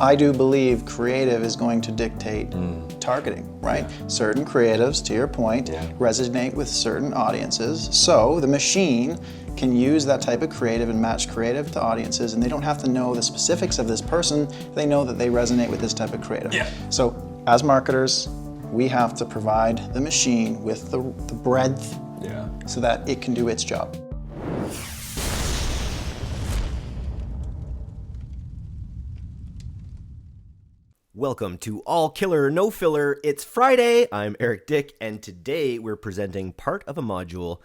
I do believe creative is going to dictate targeting, right? Yeah. Certain creatives, to your point, resonate with certain audiences. So the machine can use that type of creative and match creative to audiences, and they don't have to know the specifics of this person. They know that they resonate with this type of creative. Yeah. So as marketers, we have to provide the machine with the breadth so that it can do its job. Welcome to All Killer No Filler. It's Friday. I'm Eric Dick, and today we're presenting part of a module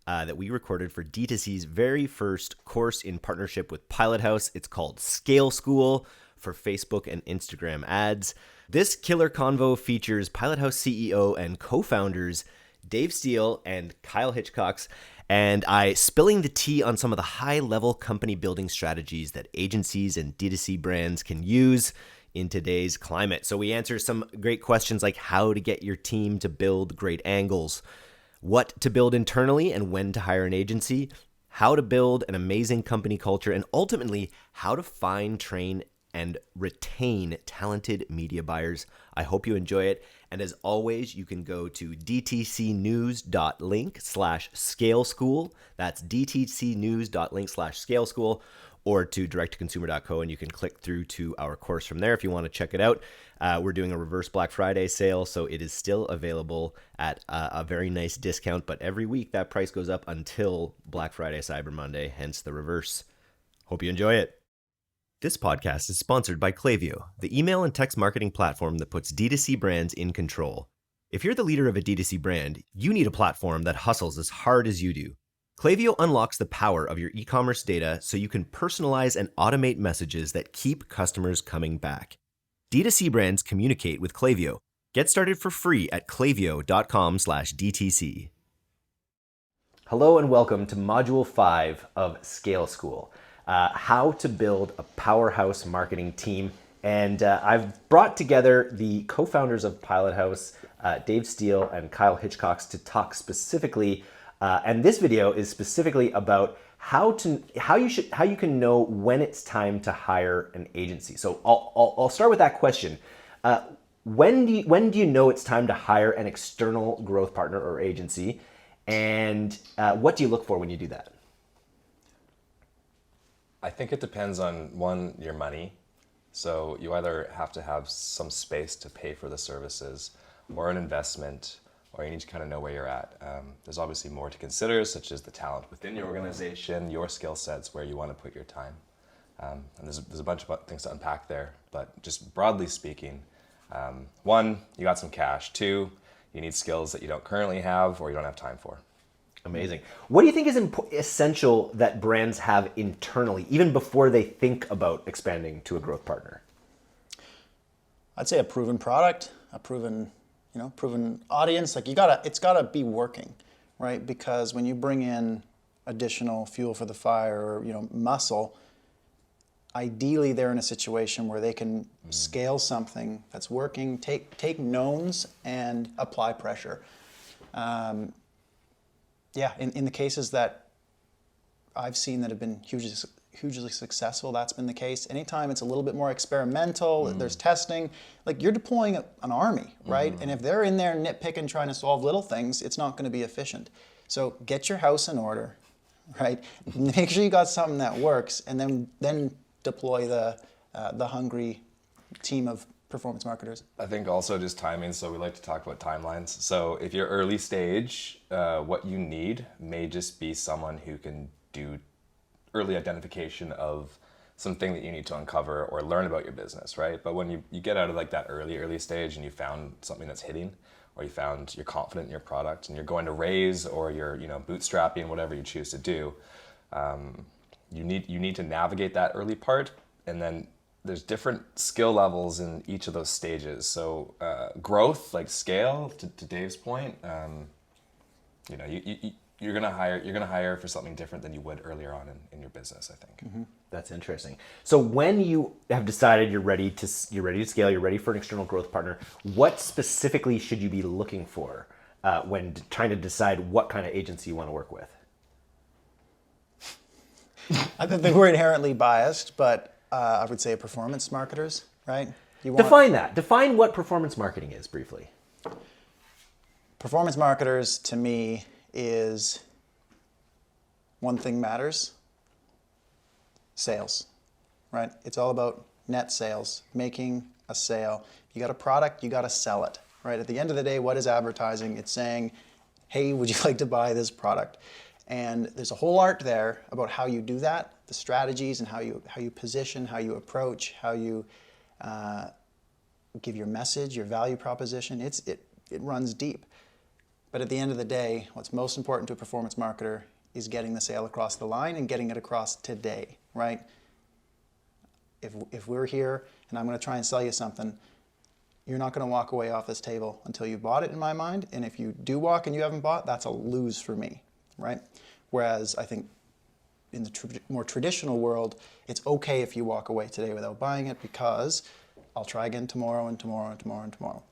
that we recorded for D2C's very first course in partnership with Pilothouse. It's called Scale School for Facebook and Instagram ads. This killer convo features Pilothouse CEO and co-founders Dave Steele and Kyle Hitchcox, and I spilling the tea on some of the high-level company building strategies that agencies and D2C brands can use in today's climate. So we answer some great questions like how to get your team to build great angles, what to build internally and when to hire an agency, how to build an amazing company culture, and ultimately how to find, train, and retain talented media buyers. I hope you enjoy it. And as always, you can go to dtcnews.link/scaleschool. That's dtcnews.link/scaleschool, or to directtoconsumer.co, and you can click through to our course from there if you want to check it out. We're doing a reverse Black Friday sale, so it is still available at a very nice discount, but every week that price goes up until Black Friday, Cyber Monday, hence the reverse. Hope you enjoy it. This podcast is sponsored by Klaviyo, the email and text marketing platform that puts D2C brands in control. If you're the leader of a D2C brand, you need a platform that hustles as hard as you do. Klaviyo unlocks the power of your e-commerce data so you can personalize and automate messages that keep customers coming back. D2C brands communicate with Klaviyo. Get started for free at klaviyo.com/DTC. Hello and welcome to Module 5 of Scale School, how to build a powerhouse marketing team. And I've brought together the co-founders of Pilothouse, Dave Steele and Kyle Hitchcox, to talk specifically and this video is specifically about how you can know when it's time to hire an agency. So I'll start with that question. When do you know it's time to hire an external growth partner or agency, and what do you look for when you do that? I think it depends on, one, your money. So you either have to have some space to pay for the services, or an investment, or you need to kind of know where you're at. There's obviously more to consider, such as the talent within your organization, your skill sets, where you want to put your time. And there's a bunch of things to unpack there, but just broadly speaking, one, you got some cash. Two, you need skills that you don't currently have or you don't have time for. Amazing. What do you think is essential that brands have internally, even before they think about expanding to a growth partner? I'd say a proven product, a proven audience. Like it's gotta be working, right? Because when you bring in additional fuel for the fire, or muscle, ideally they're in a situation where they can scale something that's working, take knowns and apply pressure. In the cases that I've seen that have been hugely successful, that's been the case. Anytime it's a little bit more experimental, there's testing, like you're deploying an army, right? And if they're in there nitpicking, trying to solve little things, it's not going to be efficient. So get your house in order, right? Make sure you got something that works, and then deploy the hungry team of performance marketers. I think also just timing. So we like to talk about timelines. So if you're early stage, what you need may just be someone who can do early identification of something that you need to uncover or learn about your business, right? But when you get out of like that early stage and you found something that's hitting, or you're confident in your product and you're going to raise, or you're bootstrapping, whatever you choose to do, you need to navigate that early part, and then there's different skill levels in each of those stages. So growth, like scale, to Dave's point, you're gonna hire for something different than you would earlier on in your business, I think. Mm-hmm. That's interesting. So when you have decided you're ready to scale, you're ready for an external growth partner, what specifically should you be looking for when trying to decide what kind of agency you want to work with? I think we're inherently biased, but I would say performance marketers, right? Define that. Define what performance marketing is briefly. Performance marketers to me is one thing matters, sales, right? It's all about net sales, making a sale. You got a product, you got to sell it, right? At the end of the day, what is advertising? It's saying, hey, would you like to buy this product? And there's a whole art there about how you do that, the strategies and how you position, how you approach, how you give your message, your value proposition. It runs deep. But at the end of the day, what's most important to a performance marketer is getting the sale across the line and getting it across today, right? If we're here and I'm going to try and sell you something, you're not going to walk away off this table until you've bought it, in my mind. And if you do walk and you haven't bought, that's a lose for me, right? Whereas I think in the more traditional world, it's okay if you walk away today without buying it because I'll try again tomorrow and tomorrow and tomorrow and tomorrow.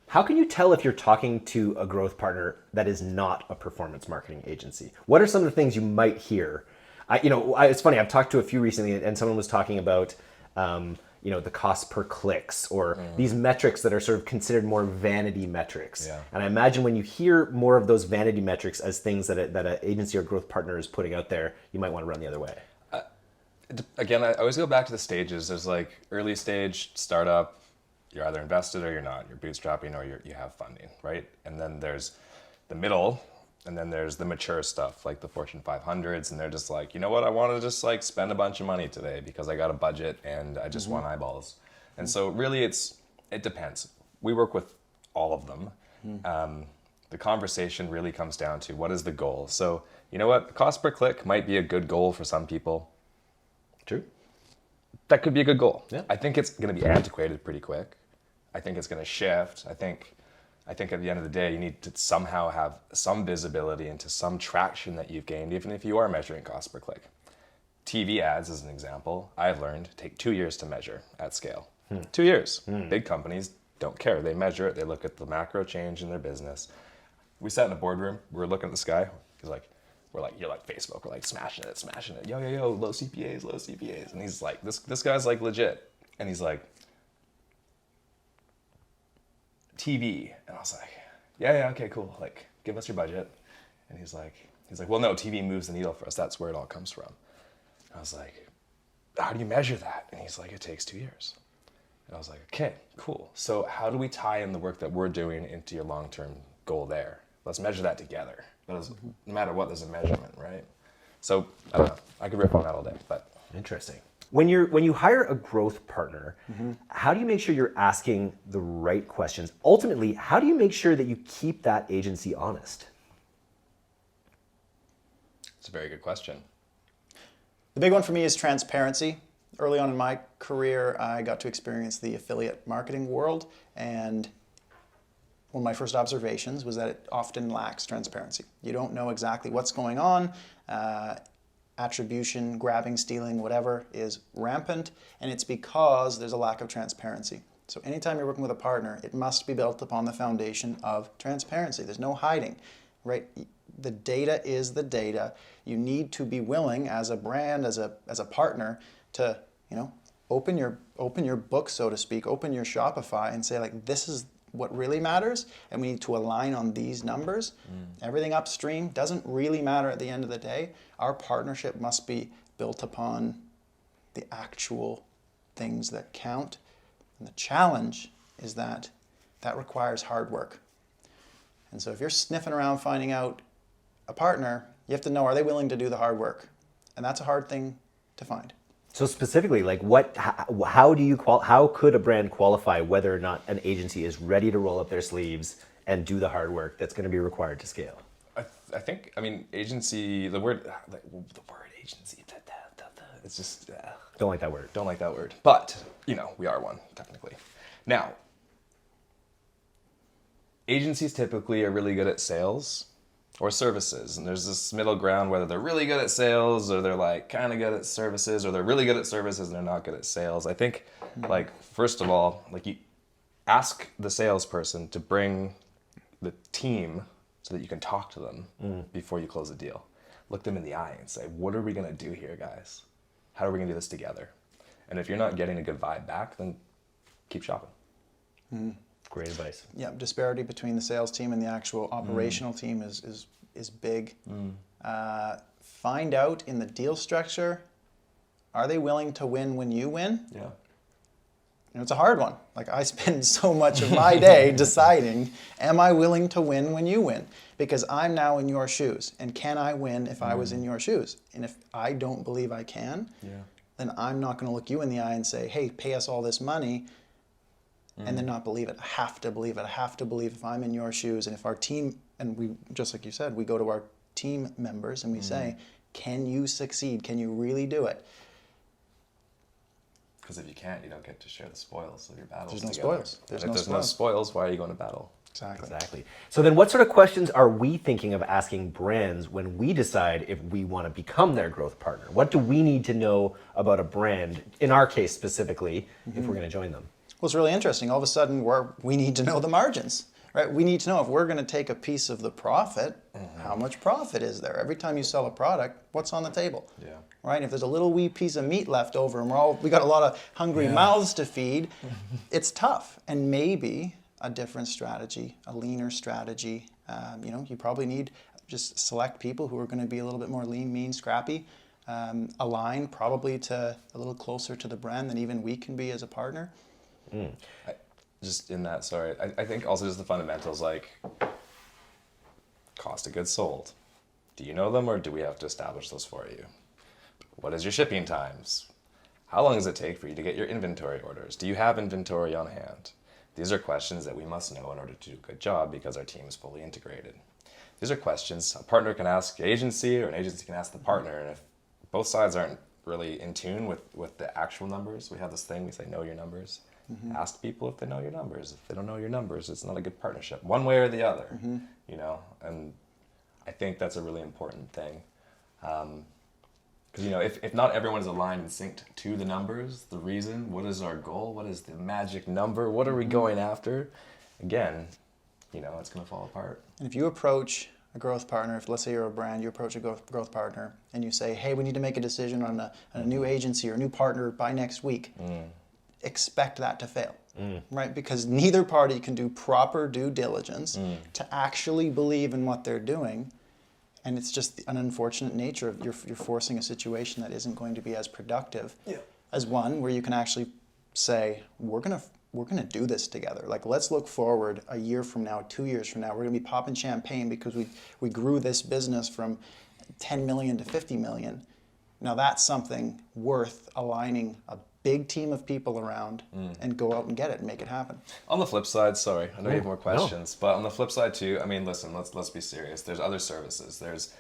How can you tell if you're talking to a growth partner that is not a performance marketing agency? What are some of the things you might hear? It's funny, I've talked to a few recently and someone was talking about the cost per clicks or these metrics that are sort of considered more vanity metrics. Yeah. And I imagine when you hear more of those vanity metrics as things that an agency or growth partner is putting out there, you might want to run the other way. Again, I always go back to the stages. There's like early stage startup, you're either invested or you're not. You're bootstrapping or you have funding, right? And then there's the middle, and then there's the mature stuff, like the Fortune 500s, and they're just like, you know what, I want to just like spend a bunch of money today because I got a budget and I just want eyeballs. And so really it depends. We work with all of them. The conversation really comes down to what is the goal. So you know what, cost per click might be a good goal for some people. True. That could be a good goal. Yeah. I think it's going to be antiquated pretty quick. I think it's going to shift. I think at the end of the day, you need to somehow have some visibility into some traction that you've gained, even if you are measuring cost per click. TV ads, as an example, I've learned take 2 years to measure at scale. 2 years. Big companies don't care. They measure it. They look at the macro change in their business. We sat in a boardroom. We were looking at the sky. He's like, you're like Facebook. We're like smashing it. Yo, low CPAs. And he's like, this guy's like legit. And he's like, TV. And I was like, yeah, okay, cool. Like, give us your budget. And he's like, well, no, TV moves the needle for us. That's where it all comes from. And I was like, how do you measure that? And he's like, it takes 2 years. And I was like, okay, cool. So how do we tie in the work that we're doing into your long-term goal there? Let's measure that together. No matter what, there's a measurement, right? So I don't know. I could riff on that all day, but interesting. When you hire a growth partner, how do you make sure you're asking the right questions? Ultimately, how do you make sure that you keep that agency honest? It's a very good question. The big one for me is transparency. Early on in my career, I got to experience the affiliate marketing world, and one of my first observations was that it often lacks transparency. You don't know exactly what's going on. Attribution, grabbing, stealing, whatever is rampant, and it's because there's a lack of transparency. So anytime you're working with a partner, it must be built upon the foundation of transparency. There's no hiding, right? The data is the data. You need to be willing as a brand, as a partner, to open your book, so to speak, open your Shopify and say, like, this is what really matters, and we need to align on these numbers. Everything upstream doesn't really matter at the end of the day. Our partnership must be built upon the actual things that count. And the challenge is that requires hard work. And so if you're sniffing around finding out a partner, you have to know, are they willing to do the hard work? And that's a hard thing to find. So specifically, like how could a brand qualify whether or not an agency is ready to roll up their sleeves and do the hard work that's going to be required to scale? I think, agency, the word agency, it's just... Don't like that word. Don't like that word. But, we are one, technically. Now, agencies typically are really good at sales or services, and there's this middle ground whether they're really good at sales or they're like kind of good at services, or they're really good at services and they're not good at sales. I think, first of all, you ask the salesperson to bring the team so that you can talk to them before you close a deal. Look them in the eye and say, what are we going to do here, guys? How are we going to do this together? And if you're not getting a good vibe back, then keep shopping. Great advice. Yeah, disparity between the sales team and the actual operational team is big. Find out in the deal structure, are they willing to win when you win? Yeah. You know, it's a hard one. Like, I spend so much of my day deciding, am I willing to win when you win? Because I'm now in your shoes. And can I win if I was in your shoes? And if I don't believe I can, then I'm not going to look you in the eye and say, hey, pay us all this money, and then not believe it. I have to believe it. I have to believe if I'm in your shoes, and if our team, and we, just like you said, we go to our team members and we say, can you succeed? Can you really do it? Because if you can't, you don't get to share the spoils of your battles. There's no together. spoils. If there's no spoils, why are you going to battle? Exactly. So then what sort of questions are we thinking of asking brands when we decide if we want to become their growth partner? What do we need to know about a brand, in our case specifically, if we're going to join them? Well, it's really interesting. All of a sudden, we need to know the margins, right? We need to know if we're going to take a piece of the profit, how much profit is there? Every time you sell a product, what's on the table? Yeah. Right? If there's a little wee piece of meat left over and we got a lot of hungry mouths to feed, it's tough. And maybe a different strategy, a leaner strategy. You probably need just select people who are going to be a little bit more lean, mean, scrappy, align probably to a little closer to the brand than even we can be as a partner. I think also just the fundamentals, like cost of goods sold. Do you know them, or do we have to establish those for you? What is your shipping times? How long does it take for you to get your inventory orders? Do you have inventory on hand? These are questions that we must know in order to do a good job because our team is fully integrated. These are questions a partner can ask the agency, or an agency can ask the partner, and if both sides aren't really in tune with the actual numbers, we have this thing, we say know your numbers. Ask people if they know your numbers. If they don't know your numbers, it's not a good partnership, one way or the other, and I think that's a really important thing. Because if not everyone is aligned and synced to the numbers, the reason, what is our goal, what is the magic number, what are we going after, again, it's going to fall apart. And if you approach a growth partner, if let's say you're a brand, you approach a growth partner and you say, hey, we need to make a decision on a new agency or a new partner by next week, expect that to fail, right? Because neither party can do proper due diligence to actually believe in what they're doing. And it's just an unfortunate nature of you're forcing a situation that isn't going to be as productive as one where you can actually say, we're gonna do this together. Like, let's look forward a year from now, 2 years from now. We're gonna be popping champagne because we grew this business from 10 million to 50 million. Now that's something worth aligning a big team of people around and go out and get it and make it happen. On the flip side, sorry, I know you have more questions, but on the flip side too, I mean, listen, let's be serious. There's other services. There's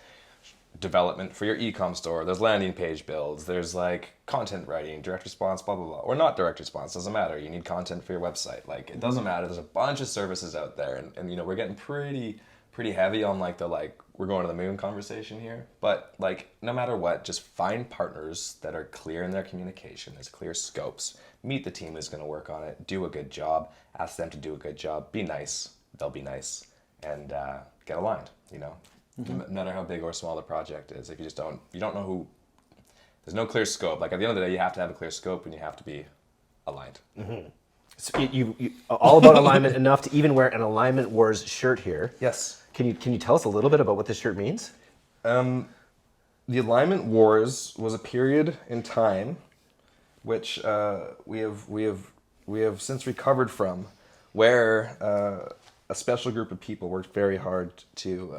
development for your e-com store. There's landing page builds. There's like content writing, direct response, blah, blah, blah. Or not direct response, doesn't matter. You need content for your website. Like, it doesn't matter. There's a bunch of services out there. And we're getting pretty heavy on we're going to the moon conversation here. But no matter what, just find partners that are clear in their communication. There's clear scopes. Meet the team who's going to work on it. Do a good job. Ask them to do a good job. Be nice. They'll be nice. And get aligned, No matter how big or small the project is. If you don't know who, there's no clear scope. Like, at the end of the day, you have to have a clear scope and you have to be aligned. So you all about alignment enough to even wear an Alignment Wars shirt here. Yes. Can you tell us a little bit about what this shirt means? The Alignment Wars was a period in time which we have since recovered from, where a special group of people worked very hard to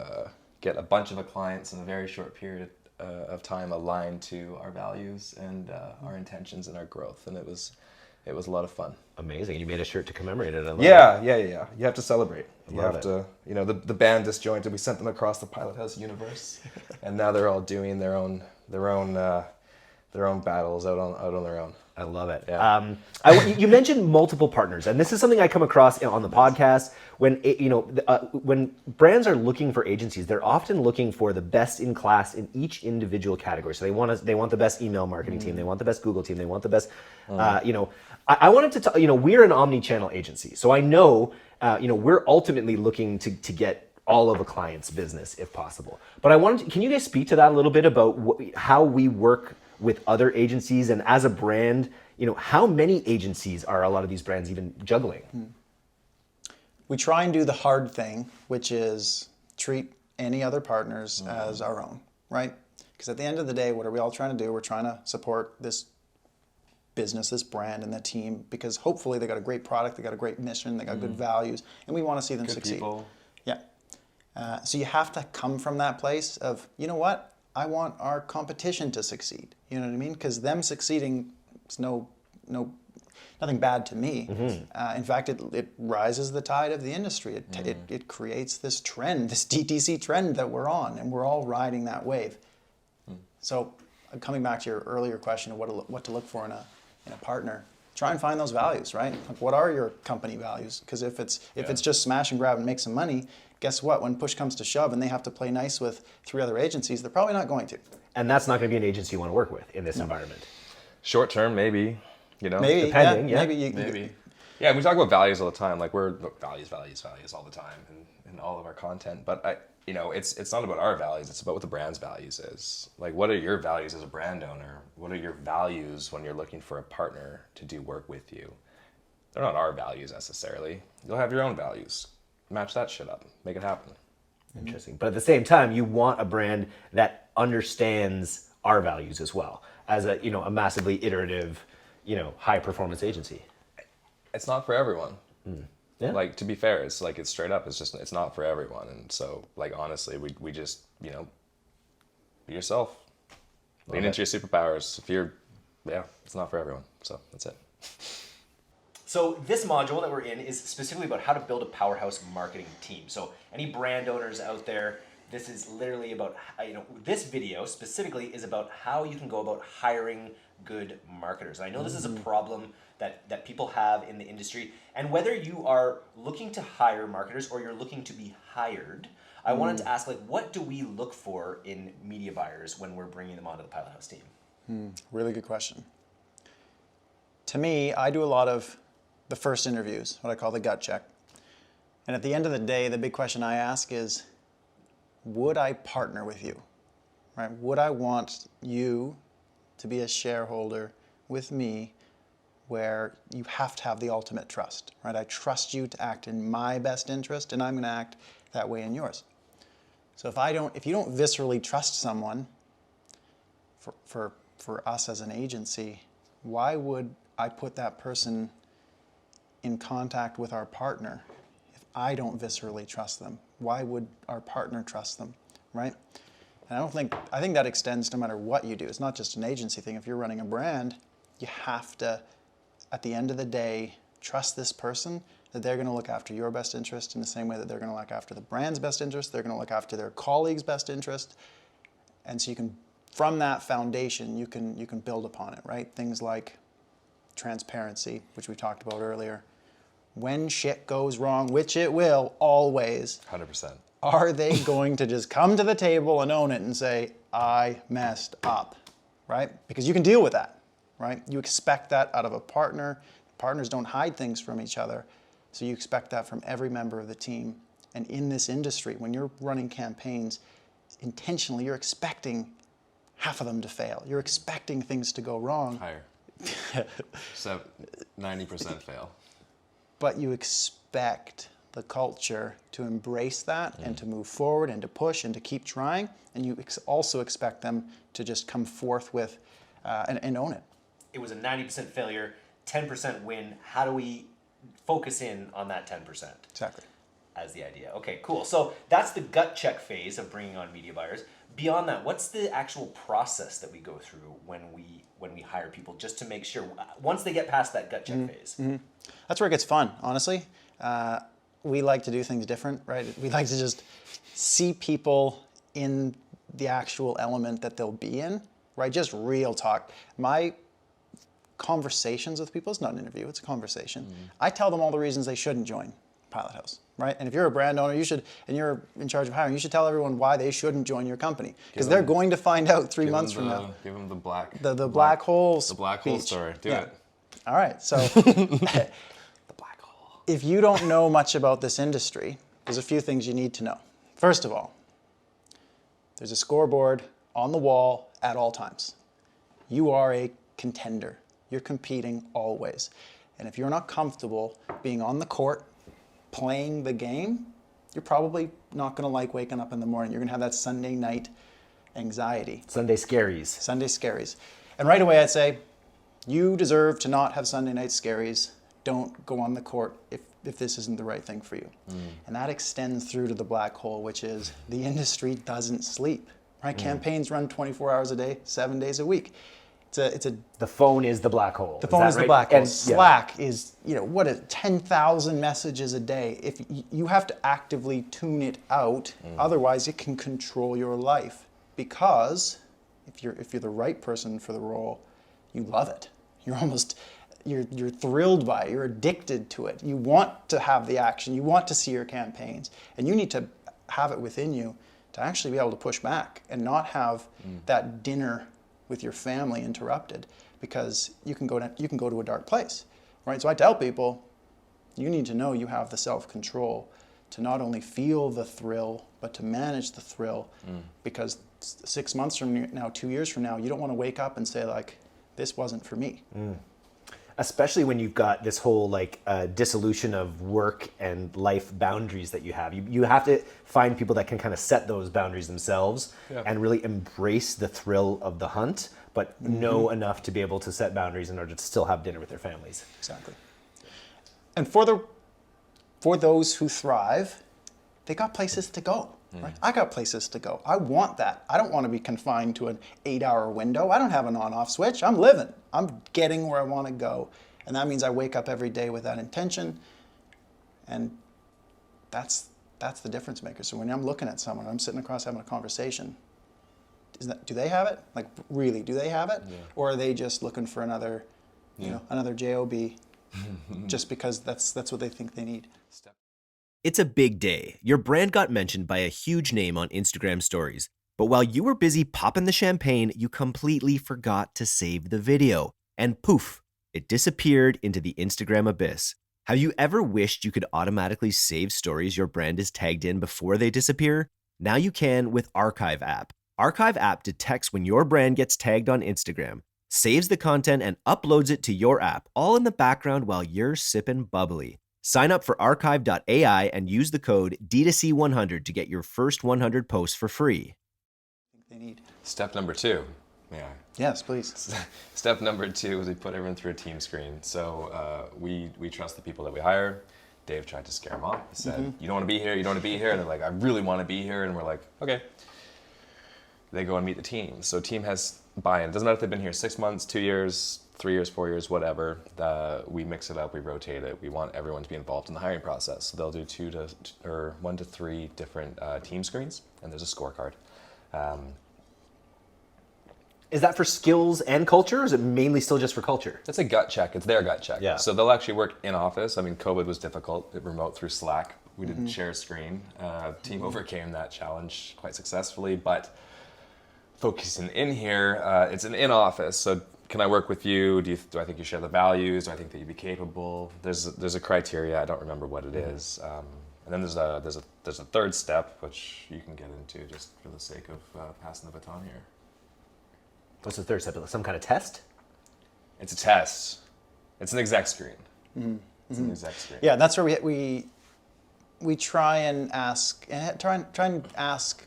get a bunch of clients in a very short period of time aligned to our values and our intentions and our growth, and it was a lot of fun. Amazing. You made a shirt to commemorate it. Yeah. You have to celebrate. You Love have to, the band disjointed. We sent them across the Pilothouse universe, and now they're all doing their own battles out on their own. I love it. Yeah. You mentioned multiple partners, and this is something I come across on the podcast. When brands are looking for agencies, they're often looking for the best in class in each individual category. So they want the best email marketing team, they want the best Google team, they want the best. I wanted to talk. We're an omni-channel agency, so I know we're ultimately looking to get all of a client's business if possible. But can you guys speak to that a little bit about how we work with other agencies, and as a brand, how many agencies are a lot of these brands even juggling? We try and do the hard thing, which is treat any other partners as our own, right? Because at the end of the day, what are we all trying to do? We're trying to support this business, this brand, and the team, because hopefully they got a great product, they got a great mission, they got good values, and we want to see them succeed. People. Yeah. So you have to come from that place of, you know what? I want our competition to succeed. You know what I mean? Because them succeeding is nothing bad to me. In fact, it rises the tide of the industry. It creates this trend, this DTC trend that we're on, and we're all riding that wave. So coming back to your earlier question of what to look for in a partner, try and find those values, right? Like, what are your company values? Because if it's just smash and grab and make some money, guess what? When push comes to shove and they have to play nice with 3 other agencies, they're probably not going to. And that's not going to be an agency you want to work with in this environment. Short term, maybe. Maybe, depending, yeah. Maybe. Yeah, we talk about values all the time. Like, we're values all the time in all of our content. But it's not about our values. It's about what the brand's values is. Like, what are your values as a brand owner? What are your values when you're looking for a partner to do work with you? They're not our values necessarily. You'll have your own values. Match that shit up. Make it happen. Interesting. But at the same time, you want a brand that understands our values as well as a massively iterative, high performance agency. It's not for everyone. Yeah. Like, to be fair, it's straight up. It's not for everyone. And so, like, honestly, we just, be yourself. Lean into your superpowers. It's not for everyone. So that's it. So this module that we're in is specifically about how to build a powerhouse marketing team. So any brand owners out there, this is literally about, this video specifically is about how you can go about hiring good marketers. And I know this is a problem that people have in the industry. And whether you are looking to hire marketers or you're looking to be hired, I wanted to ask, what do we look for in media buyers when we're bringing them onto the Pilothouse team? Really good question. To me, I do a lot of the first interviews, what I call the gut check. And at the end of the day, the big question I ask is, would I partner with you? Right? Would I want you to be a shareholder with me where you have to have the ultimate trust, right? I trust you to act in my best interest, and I'm going to act that way in yours. So if you don't viscerally trust someone, for us as an agency, why would I put that person in contact with our partner if I don't viscerally trust them? Why would our partner trust them, right? And I think that extends no matter what you do. It's not just an agency thing. If you're running a brand, you have to, at the end of the day, trust this person that they're going to look after your best interest in the same way that they're going to look after the brand's best interest. They're going to look after their colleagues' best interest. And so from that foundation, you can build upon it, right? Things like transparency, which we talked about earlier. When shit goes wrong, which it will always, 100%. Are they going to just come to the table and own it and say, I messed up, right? Because you can deal with that, right? You expect that out of a partner. Partners don't hide things from each other. So you expect that from every member of the team. And in this industry, when you're running campaigns, intentionally, you're expecting half of them to fail. You're expecting things to go wrong. Higher. 90% fail. But you expect the culture to embrace that and to move forward and to push and to keep trying. And you also expect them to just come forth with and own it. It was a 90% failure, 10% win. How do we focus in on that 10%? Exactly. As the idea. Okay, cool. So that's the gut check phase of bringing on media buyers. Beyond that, what's the actual process that we go through when we hire people, just to make sure once they get past that gut check phase? That's where it gets fun, honestly. We like to do things different, right? We like to just see people in the actual element that they'll be in, right? Just real talk. My conversations with people, it's not an interview, it's a conversation. I tell them all the reasons they shouldn't join Pilothouse, right? And if you're a brand owner, and you're in charge of hiring, you should tell everyone why they shouldn't join your company, because they're going to find out 3 months from now. Give them the black hole the black hole story. Do it. All right, so The black hole. if you don't know much about this industry, there's a few things you need to know. First of all, there's a scoreboard on the wall at all times. You are a contender. You're competing always. And if you're not comfortable being on the court, playing the game, you're probably not going to like waking up in the morning. You're going to have that Sunday night anxiety. Sunday scaries. Sunday scaries. And right away I'd say, you deserve to not have Sunday night scaries. Don't go on the court if this isn't the right thing for you. And that extends through to the black hole, which is the industry doesn't sleep. Right? Campaigns run 24 hours a day, 7 days a week. The phone is the black hole. The phone is the black hole. Slack is, 10,000 messages a day. If you have to actively tune it out, otherwise it can control your life. Because if you're the right person for the role, you love it. You're thrilled by it. You're addicted to it. You want to have the action. You want to see your campaigns, and you need to have it within you to actually be able to push back and not have that dinner with your family interrupted, because you can go to a dark place, right? So I tell people, you need to know you have the self-control to not only feel the thrill, but to manage the thrill, because 6 months from now, 2 years from now, you don't want to wake up and say like, this wasn't for me. Especially when you've got this whole dissolution of work and life boundaries that you have. You have to find people that can kind of set those boundaries themselves and really embrace the thrill of the hunt, but know enough to be able to set boundaries in order to still have dinner with their families. Exactly. And for those who thrive, they got places to go. Right? I got places to go. I want that. I don't want to be confined to an 8-hour window. I don't have an on-off switch. I'm living. I'm getting where I want to go. And that means I wake up every day with that intention. And that's the difference maker. So when I'm looking at someone, I'm sitting across having a conversation, do they have it? Like, really, do they have it? Yeah. Or are they just looking for another, another job just because that's what they think they need? It's a big day. Your brand got mentioned by a huge name on Instagram stories. But while you were busy popping the champagne, you completely forgot to save the video. And poof, it disappeared into the Instagram abyss. Have you ever wished you could automatically save stories your brand is tagged in before they disappear? Now you can with Archive app. Archive app detects when your brand gets tagged on Instagram, saves the content, and uploads it to your app, all in the background while you're sipping bubbly. Sign up for archive.ai and use the code D2C100 to get your first 100 posts for free. They need. Step number 2. Yeah. Yes, please. Step number 2 is we put everyone through a team screen. So we trust the people that we hire. Dave tried to scare them off. He said, you don't want to be here, you don't want to be here. And they're like, I really want to be here. And we're like, okay. They go and meet the team. So team has buy-in. It doesn't matter if they've been here 6 months, 2 years, 3 years, 4 years, whatever. We mix it up, we rotate it. We want everyone to be involved in the hiring process. So they'll do 1 to 3 different team screens, and there's a scorecard. Is that for skills and culture, or is it mainly still just for culture? It's a gut check. It's their gut check. Yeah. So they'll actually work in office. I mean, COVID was difficult. Remote through Slack. We didn't share a screen. Team overcame that challenge quite successfully. But focusing in here, it's an in-office. So can I work with you? Do I think you share the values? Do I think that you'd be capable? There's a criteria. I don't remember what it is. And then there's a third step, which you can get into just for the sake of passing the baton here. What's the third step? Some kind of test? It's a test. It's an exec screen. It's an exec screen. Yeah, that's where we try and ask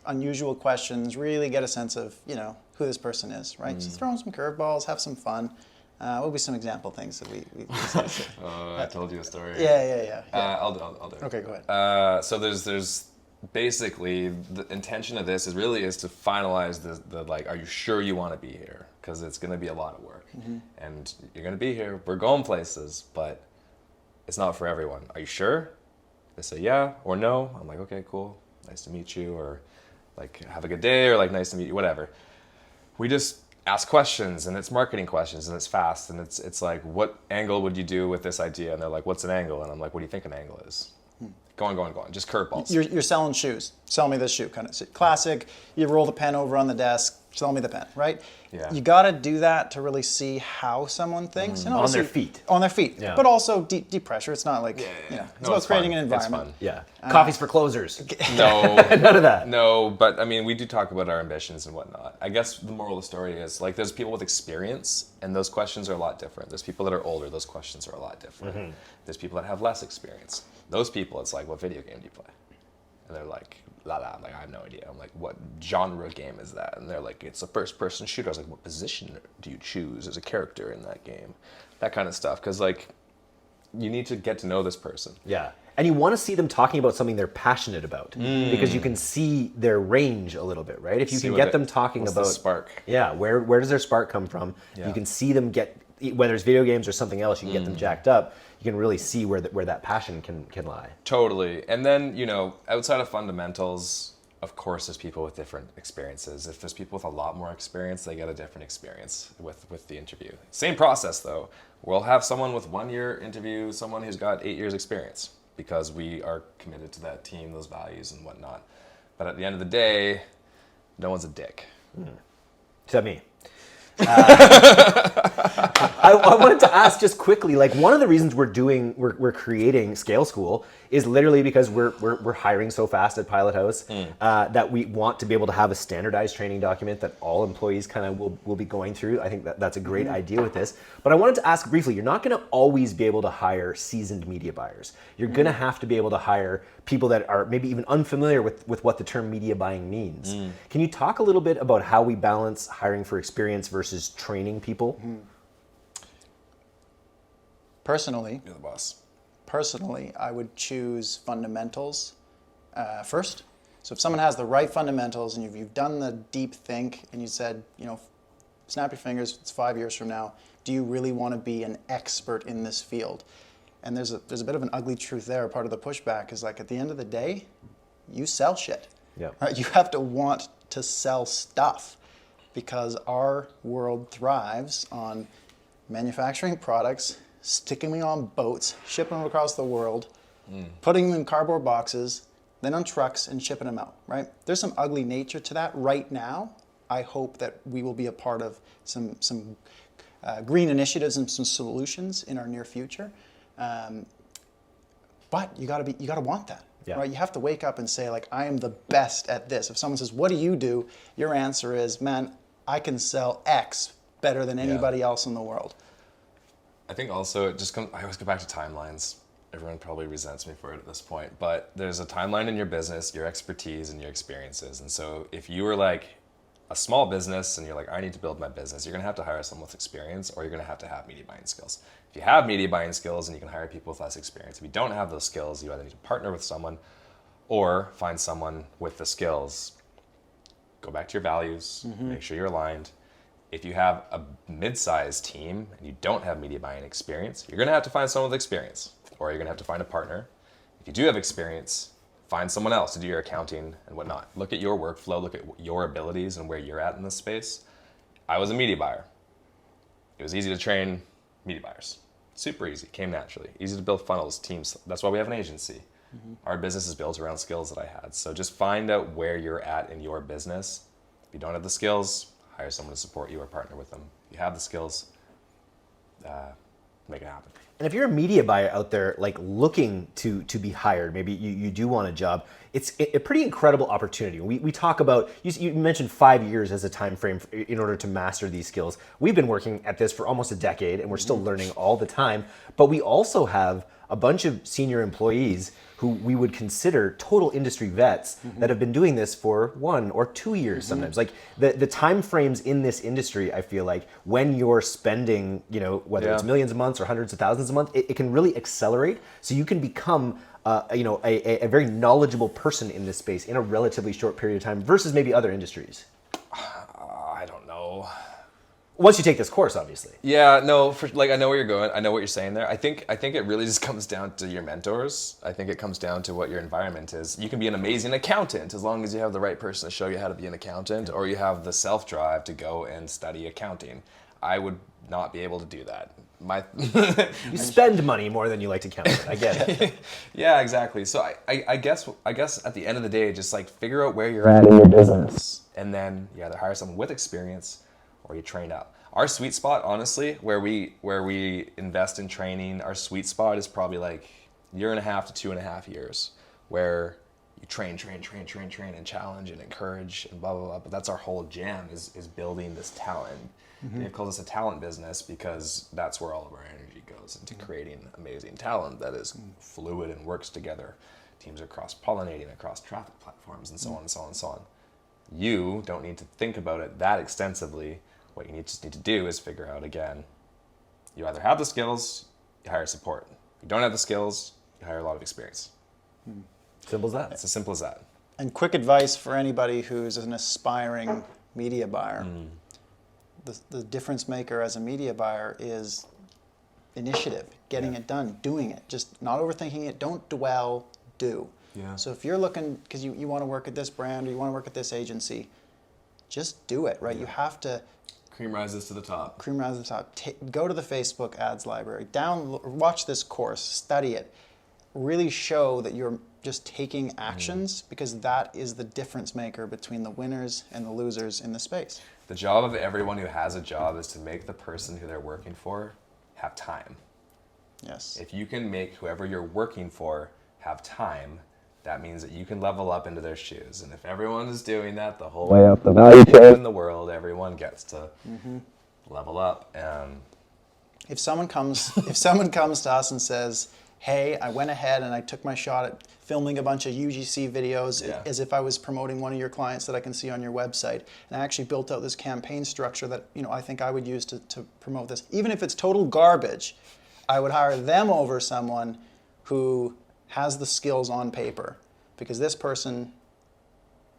unusual questions. Really get a sense of who this person is, right? Just throw in some curveballs, have some fun. What would be some example things that we I told you a story. Yeah. I'll do it. Okay, go ahead. So there's basically the intention of this is to finalize the like, are you sure you want to be here? Because it's going to be a lot of work, and you're going to be here. We're going places, but it's not for everyone. Are you sure? They say yeah or no. I'm like, okay, cool. Nice to meet you, or like, have a good day, or like, nice to meet you, whatever. We just ask questions, and it's marketing questions, and it's fast, and it's like, what angle would you do with this idea? And they're like, what's an angle? And I'm like, what do you think an angle is? Go on. Just curveballs. You're selling shoes. Sell me this shoe, kind of classic. You roll the pen over on the desk. Sell me the pen, right? Yeah. You got to do that to really see how someone thinks. And On their obviously- feet. On their feet. Yeah. But also deep pressure. It's not like, it's about creating an environment. Yeah. Coffee's for closers. No, None of that. no, but I mean, we do talk about our ambitions and whatnot. I guess the moral of the story is like there's people with experience, and those questions are a lot different. There's people that are older; those questions are a lot different. There's people that have less experience. Those people, it's like, what video game do you play? And they're like, I'm like, I have no idea. I'm like, what genre game is that? And they're like, it's a first-person shooter. I was like, what position do you choose as a character in that game? That kind of stuff, because like, you need to get to know this person. Yeah. And you want to see them talking about something they're passionate about because you can see their range a little bit, right? If you See can what get it- them talking what's about the spark. Yeah, where does their spark come from? Yeah. You can see them get, whether it's video games or something else, you can get them jacked up. You can really see where that passion can lie. Totally. And then, outside of fundamentals, of course, there's people with different experiences. If there's people with a lot more experience, they get a different experience with the interview. Same process, though. We'll have someone with 1 year interview someone who's got 8 years experience because we are committed to that team, those values and whatnot. But at the end of the day, no one's a dick. Except me. I wanted to ask just quickly, like one of the reasons we're creating Scale School is literally because we're hiring so fast at Pilothouse that we want to be able to have a standardized training document that all employees kind of will be going through. I think that's a great idea with this. But I wanted to ask briefly, you're not going to always be able to hire seasoned media buyers. You're going to have to be able to hire people that are maybe even unfamiliar with what the term media buying means. Can you talk a little bit about how we balance hiring for experience versus training people? Personally, You're the boss. I would choose fundamentals first. So if someone has the right fundamentals and you've done the deep think and you said, snap your fingers, it's 5 years from now, do you really want to be an expert in this field? And there's a bit of an ugly truth there. Part of the pushback is like at the end of the day, you sell shit. Yep. Right? You have to want to sell stuff because our world thrives on manufacturing products, sticking them on boats, shipping them across the world, putting them in cardboard boxes, then on trucks and shipping them out, right? There's some ugly nature to that right now. I hope that we will be a part of some green initiatives and some solutions in our near future. But you gotta want that, right? You have to wake up and say, like, I am the best at this. If someone says, what do you do? Your answer is, man, I can sell X better than anybody else in the world. I think also it just comes, I always go back to timelines. Everyone probably resents me for it at this point, but there's a timeline in your business, your expertise and your experiences. And so if you were like a small business and you're like, I need to build my business, you're gonna have to hire someone with experience or you're gonna have to have media buying skills. If you have media buying skills, and you can hire people with less experience. If you don't have those skills, you either need to partner with someone or find someone with the skills. Go back to your values, make sure you're aligned. If you have a mid-sized team and you don't have media buying experience, you're gonna have to find someone with experience, or you're gonna have to find a partner. If you do have experience, find someone else to do your accounting and whatnot. Look at your workflow, look at your abilities and where you're at in this space. I was a media buyer. It was easy to train media buyers. Super easy, came naturally. Easy to build funnels, teams. That's why we have an agency. Our business is built around skills that I had. So just find out where you're at in your business. If you don't have the skills, hire someone to support you or partner with them. If you have the skills, make it happen. And if you're a media buyer out there, like looking to be hired, maybe you do want a job, it's a pretty incredible opportunity. We talk about, you mentioned 5 years as a time frame in order to master these skills. We've been working at this for almost a decade and we're still learning all the time, but we also have a bunch of senior employees who we would consider total industry vets that have been doing this for 1 or 2 years sometimes. Like the time frames in this industry, I feel like when you're spending, whether it's millions of months or hundreds of thousands a month, it can really accelerate. So you can become a very knowledgeable person in this space in a relatively short period of time versus maybe other industries. I don't know. Once you take this course, obviously. Yeah, no, I know where you're going. I know what you're saying there. I think it really just comes down to your mentors. I think it comes down to what your environment is. You can be an amazing accountant as long as you have the right person to show you how to be an accountant, or you have the self-drive to go and study accounting. I would not be able to do that. You spend money more than you like to count it. I get it. Yeah, exactly. So I guess at the end of the day, just like figure out where you're at in your business, and then you either hire someone with experience or you train up. Our sweet spot, honestly, where we invest in training, our sweet spot is probably like 1.5 to 2.5 years, where you train and challenge and encourage and blah blah blah. But that's our whole jam is building this talent. Mm-hmm. It calls us a talent business because that's where all of our energy goes into creating amazing talent that is fluid and works together. Teams are cross-pollinating across traffic platforms and so on and so on and so on. You don't need to think about it that extensively. What you just need to do is figure out, again, you either have the skills, you hire support. If you don't have the skills, you hire a lot of experience. Simple as that. It's as simple as that. And quick advice for anybody who's an aspiring media buyer. The difference maker as a media buyer is initiative, getting it done, doing it. Just not overthinking it. Don't dwell, do. Yeah. So if you're looking, because you want to work at this brand or you want to work at this agency, just do it, right? You have to Cream rises to the top. cream rise to the top. Go to the Facebook ads library, watch this course, study it. Really show that you're just taking actions, because that is the difference maker between the winners and the losers in the space. The job of everyone who has a job is to make the person who they're working for have time. Yes. If you can make whoever you're working for have time, that means that you can level up into their shoes. And if everyone is doing that the whole way up the value chain in the world, everyone gets to level up. If someone comes to us and says, hey, I went ahead and I took my shot at filming a bunch of UGC videos as if I was promoting one of your clients that I can see on your website, and I actually built out this campaign structure that I think I would use to promote this. Even if it's total garbage, I would hire them over someone who has the skills on paper, because this person,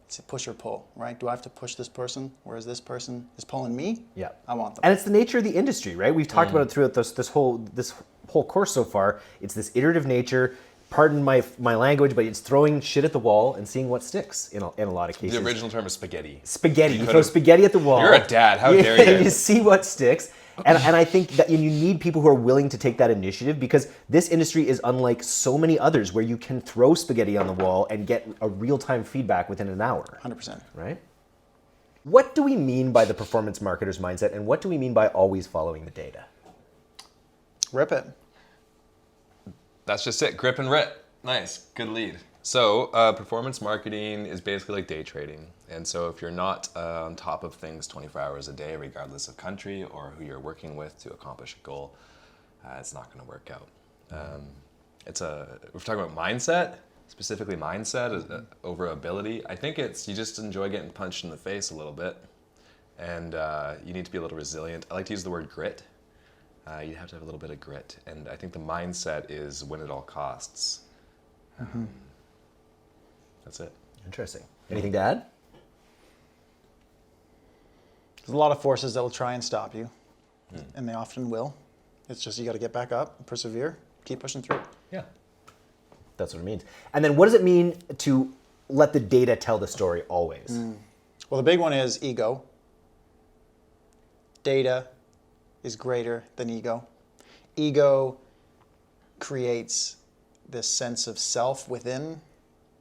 it's a push or pull, right? Do I have to push this person, whereas this person is pulling me? Yeah, I want them. And it's the nature of the industry, right? We've talked about it throughout this whole course so far. It's this iterative nature. Pardon my language, but it's throwing shit at the wall and seeing what sticks in a lot of cases. The original term is spaghetti. Spaghetti. You throw spaghetti at the wall. You're a dad. How dare you? You see what sticks. And I think that you need people who are willing to take that initiative, because this industry is unlike so many others where you can throw spaghetti on the wall and get a real-time feedback within an hour. 100%. Right? What do we mean by the performance marketer's mindset, and what do we mean by always following the data? Rip it. That's just it. Grip and rip. Nice. Good lead. So performance marketing is basically like day trading. And so if you're not on top of things 24 hours a day, regardless of country or who you're working with to accomplish a goal, it's not going to work out. We're talking about mindset, specifically mindset over ability. I think you just enjoy getting punched in the face a little bit. And you need to be a little resilient. I like to use the word grit. You have to have a little bit of grit. And I think the mindset is win at all costs. That's it. Interesting. Anything to add? There's a lot of forces that will try and stop you, and they often will. It's just you got to get back up, persevere, keep pushing through. Yeah. That's what it means. And then what does it mean to let the data tell the story always? Well, the big one is ego. Data is greater than ego. Ego creates this sense of self within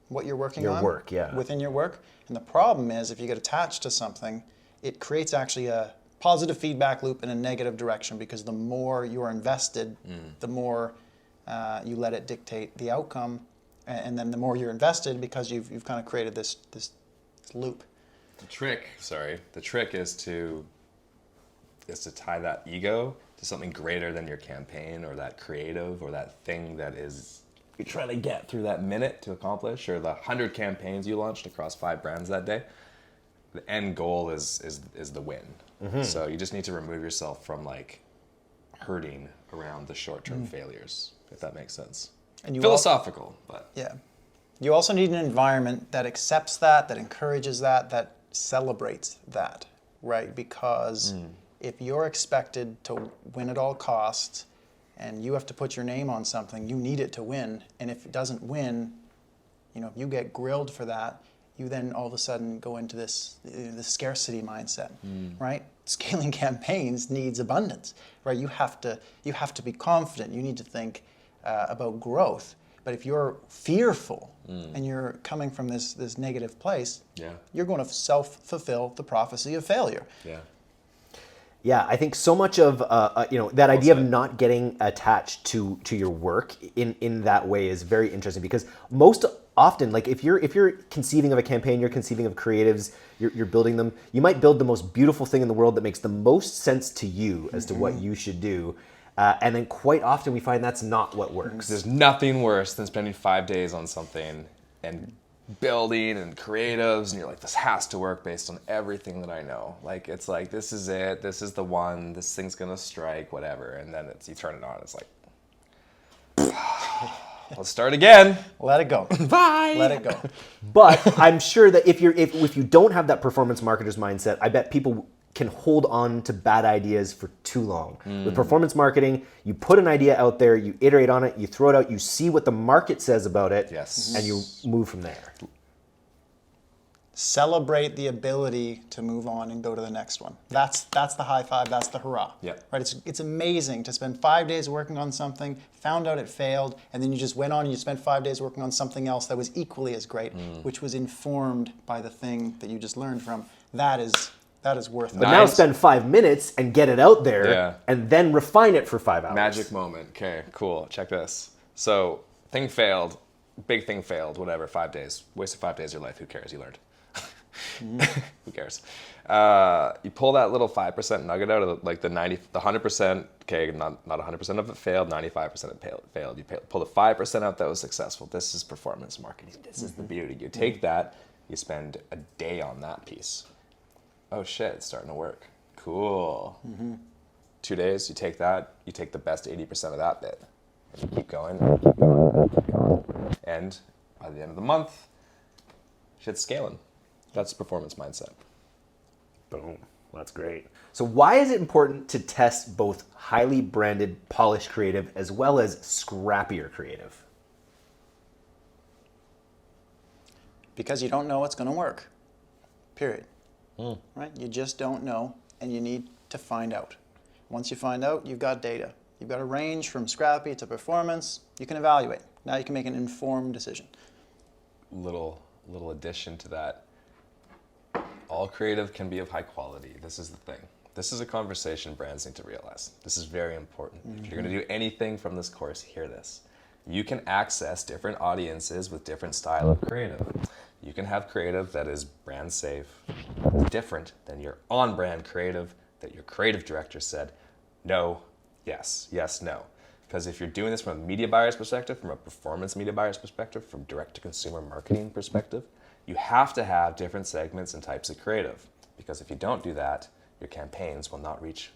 what you're working on. Your work, yeah. Within your work. And the problem is if you get attached to something, it creates actually a positive feedback loop in a negative direction, because the more you're invested, the more you let it dictate the outcome. And then the more you're invested, because you've kind of created this loop. The trick is to tie that ego to something greater than your campaign or that creative or that thing that is you're trying to get through that minute to accomplish, or the 100 campaigns you launched across 5 brands that day. The end goal is the win. So you just need to remove yourself from like hurting around the short-term failures, if that makes sense. And you philosophical, but yeah. You also need an environment that accepts that encourages that celebrates that, right? Because if you're expected to win at all costs and you have to put your name on something, you need it to win. And if it doesn't win, if you get grilled for that, you then all of a sudden go into this scarcity mindset, right? scaling campaigns needs abundance, right? You have to be confident. You need to think about growth. But if you're fearful and you're coming from this negative place, you're going to self-fulfill the prophecy of failure. Yeah, I think so much of that idea of not getting attached to your work in that way is very interesting, because most often, like if you're conceiving of a campaign, you're conceiving of creatives, you're building them, you might build the most beautiful thing in the world that makes the most sense to you as to what you should do. And then quite often we find that's not what works. There's nothing worse than spending 5 days on something and building and creatives, and you're like, this has to work based on everything that I know. Like, it's like, this is it, this is the one, this thing's gonna strike, whatever. And then you turn it on, it's like, let's start again. Let it go. Bye. Let it go. But I'm sure that if you don't have that performance marketer's mindset, I bet people can hold on to bad ideas for too long. With performance marketing, you put an idea out there, you iterate on it, you throw it out, you see what the market says about it, and you move from there. Celebrate the ability to move on and go to the next one. That's the high five, that's the hurrah. Right? It's amazing to spend 5 days working on something, found out it failed, and then you just went on and you spent 5 days working on something else that was equally as great, which was informed by the thing that you just learned from. That is worth it. But now spend 5 minutes and get it out there, and then refine it for 5 hours. Magic moment. Okay, cool. Check this. So, thing failed, big thing failed, whatever, 5 days. Wasted 5 days of your life. Who cares? You learned. Who cares? You pull that little 5% nugget out of the 100%. Okay, not 100% of it failed. 95% of it failed. You pull the 5% out that was successful. This is performance marketing. This is the beauty. You take that. You spend a day on that piece. Oh shit, it's starting to work. Cool. 2 days. You take that. You take the best 80% of that bit. And you keep going. And by the end of the month, shit's scaling. That's performance mindset. Boom. That's great. So why is it important to test both highly branded, polished creative as well as scrappier creative? Because you don't know what's going to work. Period. Right? You just don't know, and you need to find out. Once you find out, you've got data. You've got a range from scrappy to performance. You can evaluate. Now you can make an informed decision. Little addition to that. All creative can be of high quality. This is the thing. This is a conversation brands need to realize. This is very important. If you're going to do anything from this course, hear this. You can access different audiences with different style of creative. You can have creative that is brand safe, different than your on-brand creative that your creative director said, no, yes, yes, no. Because if you're doing this from a media buyer's perspective, from a performance media buyer's perspective, from direct-to-consumer marketing perspective, you have to have different segments and types of creative. Because if you don't do that, your campaigns will not reach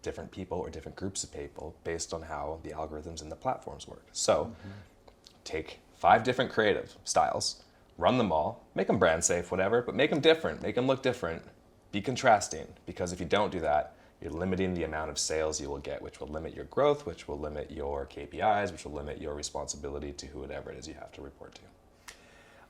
different people or different groups of people based on how the algorithms and the platforms work. So take 5 different creative styles, run them all, make them brand safe, whatever, but make them different, make them look different, be contrasting. Because if you don't do that, you're limiting the amount of sales you will get, which will limit your growth, which will limit your KPIs, which will limit your responsibility to whoever it is you have to report to.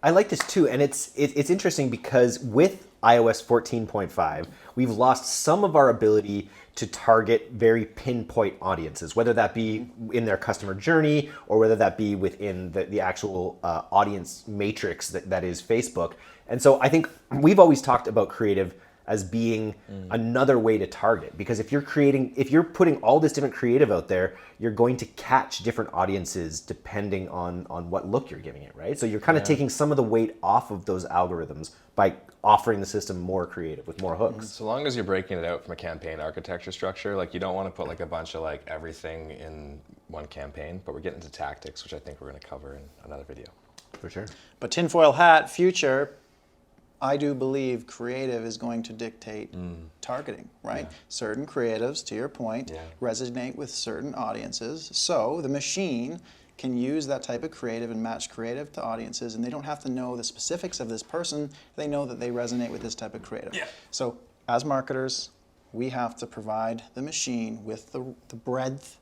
I like this too, and it's interesting because with iOS 14.5, we've lost some of our ability to target very pinpoint audiences, whether that be in their customer journey or whether that be within the actual audience matrix that is Facebook. And so I think we've always talked about creative as being another way to target, because if you're putting all this different creative out there, you're going to catch different audiences depending on what look you're giving it, right? So you're kind of taking some of the weight off of those algorithms by offering the system more creative with more hooks. So long as you're breaking it out from a campaign architecture structure, like you don't want to put like a bunch of like everything in one campaign, but we're getting into tactics, which I think we're going to cover in another video. For sure. But tinfoil hat, future, I do believe creative is going to dictate targeting, right? Certain creatives, to your point, resonate with certain audiences. So the machine can use that type of creative and match creative to audiences, and they don't have to know the specifics of this person. They know that they resonate with this type of creative. So as marketers, we have to provide the machine with the breadth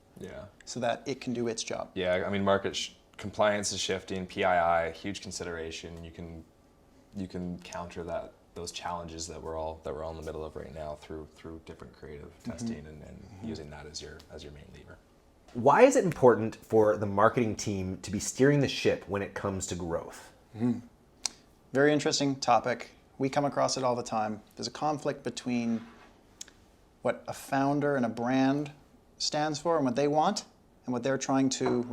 so that it can do its job. Yeah, I mean, market compliance is shifting, PII, huge consideration. You can counter that those challenges that we're all in the middle of right now through different creative testing and using that as your main lever. Why is it important for the marketing team to be steering the ship when it comes to growth? Very interesting topic. We come across it all the time. There's a conflict between what a founder and a brand stands for and what they want and what they're trying to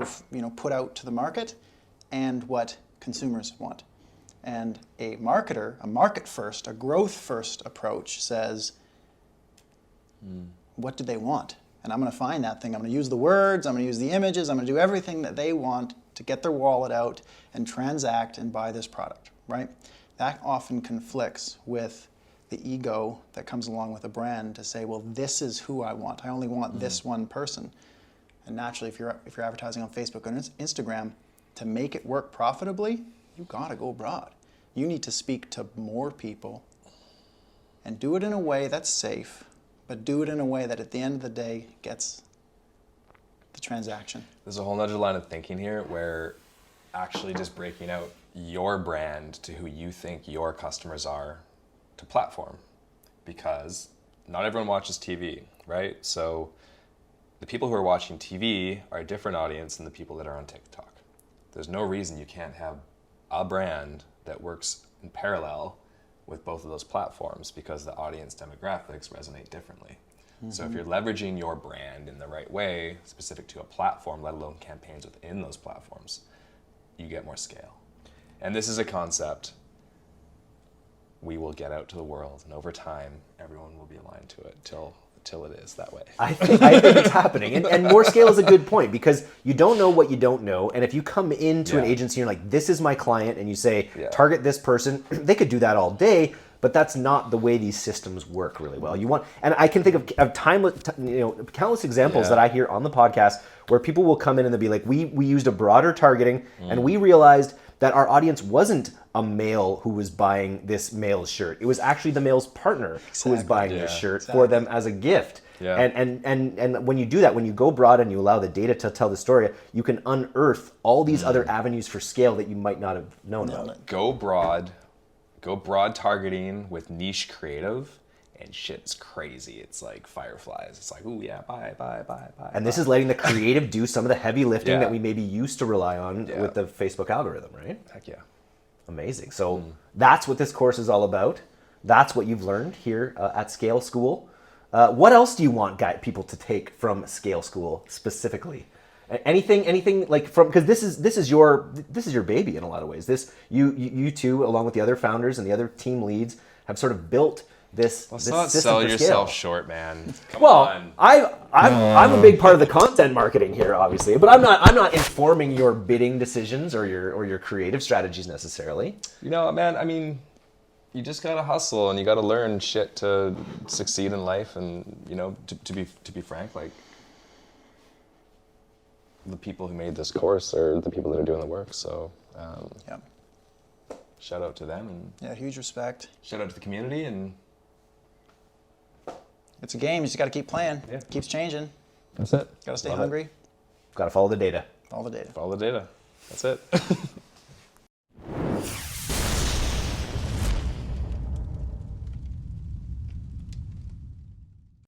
put out to the market and what consumers want. And a marketer, a market first, a growth first approach says, what do they want? And I'm going to find that thing. I'm going to use the words, I'm going to use the images, I'm going to do everything that they want to get their wallet out and transact and buy this product, right? That often conflicts with the ego that comes along with a brand to say, well, this is who I want. I only want this one person. And naturally, if you're advertising on Facebook or Instagram, to make it work profitably, you gotta go broad. You need to speak to more people and do it in a way that's safe, but do it in a way that at the end of the day gets the transaction. There's a whole nother line of thinking here where actually just breaking out your brand to who you think your customers are to platform, because not everyone watches TV, right? So the people who are watching TV are a different audience than the people that are on TikTok. There's no reason you can't have a brand that works in parallel with both of those platforms because the audience demographics resonate differently. So if you're leveraging your brand in the right way, specific to a platform, let alone campaigns within those platforms, you get more scale. And this is a concept we will get out to the world, and over time, everyone will be aligned to it till it is that way. I think it's happening. And more scale is a good point because you don't know what you don't know. And if you come into an agency and you're like, this is my client, and you say, target this person, they could do that all day, but that's not the way these systems work really well. And I can think of countless examples that I hear on the podcast where people will come in and they'll be like, we used a broader targeting and we realized that our audience wasn't a male who was buying this male's shirt. It was actually the male's partner who was buying this shirt for them as a gift. Yeah. And when you do that, when you go broad and you allow the data to tell the story, you can unearth all these other avenues for scale that you might not have known about. Go broad targeting with niche creative, and shit's crazy. It's like fireflies. It's like, ooh, yeah, buy. And this is letting the creative do some of the heavy lifting that we maybe used to rely on with the Facebook algorithm, right? Heck yeah. Amazing. So that's what this course is all about. That's what you've learned here at Scale School. What else do you want people to take from Scale School specifically? Anything like from, because this is your baby in a lot of ways. This you two, along with the other founders and the other team leads, have sort of built this. Let's this not system sell for yourself scale. short, man. Come well, on. I'm a big part of the content marketing here, obviously, but I'm not informing your bidding decisions or your creative strategies necessarily. You know, man. I mean, you just gotta hustle and you gotta learn shit to succeed in life. And to be frank, like, the people who made this course are the people that are doing the work. So shout out to them, and huge respect. Shout out to the community, and it's a game. You just got to keep playing. It keeps changing. That's it. Got to stay hungry. Got to follow the data. Follow the data. Follow the data. That's it.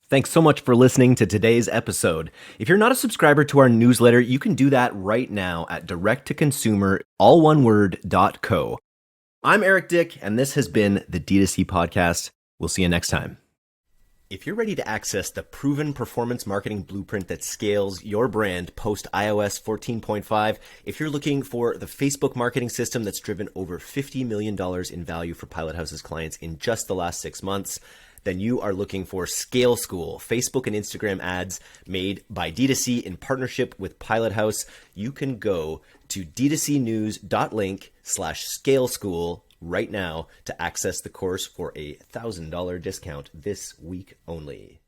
Thanks so much for listening to today's episode. If you're not a subscriber to our newsletter, you can do that right now at directtoconsumer, all one word, .co. I'm Eric Dick, and this has been the D2C Podcast. We'll see you next time. If you're ready to access the proven performance marketing blueprint that scales your brand post iOS 14.5, if you're looking for the Facebook marketing system that's driven over $50 million in value for Pilothouse's clients in just the last 6 months, then you are looking for Scale School, Facebook and Instagram ads made by D2C in partnership with Pilothouse. You can go to d2cnews.link/Scale School right now to access the course for a $1,000 discount this week only.